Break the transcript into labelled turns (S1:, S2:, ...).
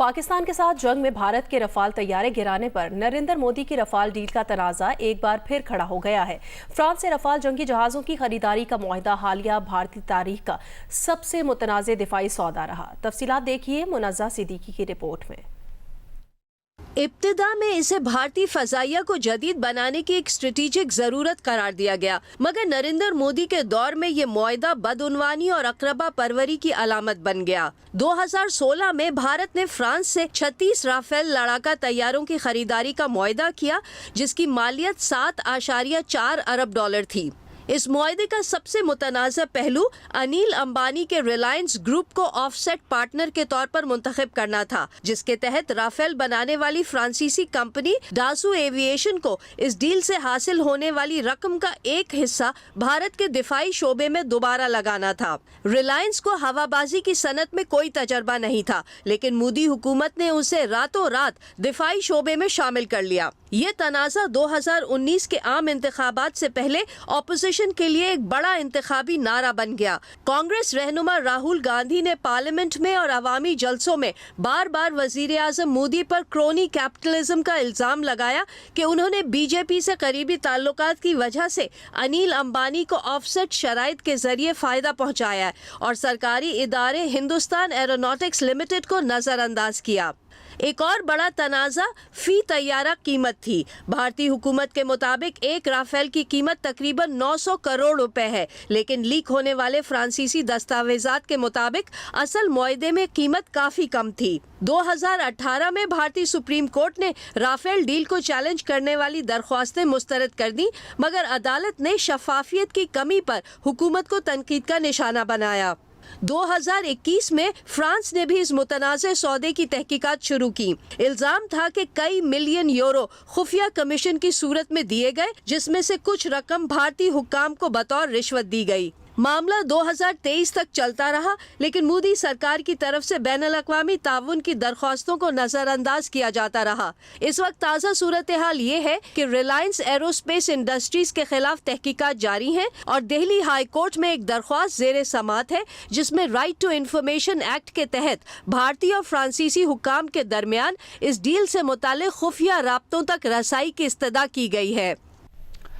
S1: پاکستان کے ساتھ جنگ میں بھارت کے رفال طیارے گرانے پر نریندر مودی کی رفال ڈیل کا تنازع ایک بار پھر کھڑا ہو گیا ہے۔ فرانس سے رفال جنگی جہازوں کی خریداری کا معاہدہ حالیہ بھارتی تاریخ کا سب سے متنازع دفاعی سودا رہا۔ تفصیلات دیکھیے منزہ صدیقی کی رپورٹ میں۔
S2: ابتدا میں اسے بھارتی فضائیہ کو جدید بنانے کی ایک اسٹریٹجک ضرورت قرار دیا گیا، مگر نریندر مودی کے دور میں یہ معاہدہ بدعنوانی اور اقربا پروری کی علامت بن گیا۔ 2016 میں بھارت نے فرانس سے 36 رافیل لڑاکا طیاروں کی خریداری کا معاہدہ کیا، جس کی مالیت $7.4 ارب تھی۔ اس معاہدے کا سب سے متنازع پہلو انیل امبانی کے ریلائنس گروپ کو آف سیٹ پارٹنر کے طور پر منتخب کرنا تھا، جس کے تحت رافیل بنانے والی فرانسیسی کمپنی ڈاسو ایوی ایشن کو اس ڈیل سے حاصل ہونے والی رقم کا ایک حصہ بھارت کے دفاعی شعبے میں دوبارہ لگانا تھا۔ ریلائنس کو ہوا بازی کی صنعت میں کوئی تجربہ نہیں تھا، لیکن مودی حکومت نے اسے راتوں رات دفاعی شعبے میں شامل کر لیا۔ یہ تنازع 2019 کے عام انتخابات سے پہلے اپوزیشن کے لیے ایک بڑا انتخابی نعرہ بن گیا۔ کانگریس رہنما راہل گاندھی نے پارلیمنٹ میں اور عوامی جلسوں میں بار بار وزیر اعظم مودی پر کرونی کیپٹلزم کا الزام لگایا کہ انہوں نے بی جے پی سے قریبی تعلقات کی وجہ سے انیل امبانی کو آف سیٹ شرائط کے ذریعے فائدہ پہنچایا ہے اور سرکاری ادارے ہندوستان ایروناٹکس لمیٹڈ کو نظر انداز کیا۔ ایک اور بڑا تنازع فی طیارہ قیمت تھی۔ بھارتی حکومت کے مطابق ایک رافیل کی قیمت تقریباً 900 کروڑ روپے ہے، لیکن لیک ہونے والے فرانسیسی دستاویزات کے مطابق اصل معاہدے میں قیمت کافی کم تھی۔ 2018 میں بھارتی سپریم کورٹ نے رافیل ڈیل کو چیلنج کرنے والی درخواستیں مسترد کر دیں، مگر عدالت نے شفافیت کی کمی پر حکومت کو تنقید کا نشانہ بنایا۔ 2021 میں فرانس نے بھی اس متنازع سودے کی تحقیقات شروع کی۔ الزام تھا کہ کئی ملین یورو خفیہ کمیشن کی صورت میں دیے گئے، جس میں سے کچھ رقم بھارتی حکام کو بطور رشوت دی گئی۔ معاملہ 2023 تک چلتا رہا، لیکن مودی سرکار کی طرف سے بین الاقوامی تعاون کی درخواستوں کو نظر انداز کیا جاتا رہا۔ اس وقت تازہ صورتحال یہ ہے کہ ریلائنس ایرو اسپیس انڈسٹریز کے خلاف تحقیقات جاری ہیں اور دہلی ہائی کورٹ میں ایک درخواست زیر سماعت ہے، جس میں رائٹ ٹو انفارمیشن ایکٹ کے تحت بھارتی اور فرانسیسی حکام کے درمیان اس ڈیل سے متعلق خفیہ رابطوں تک رسائی کی استدعا کی گئی ہے۔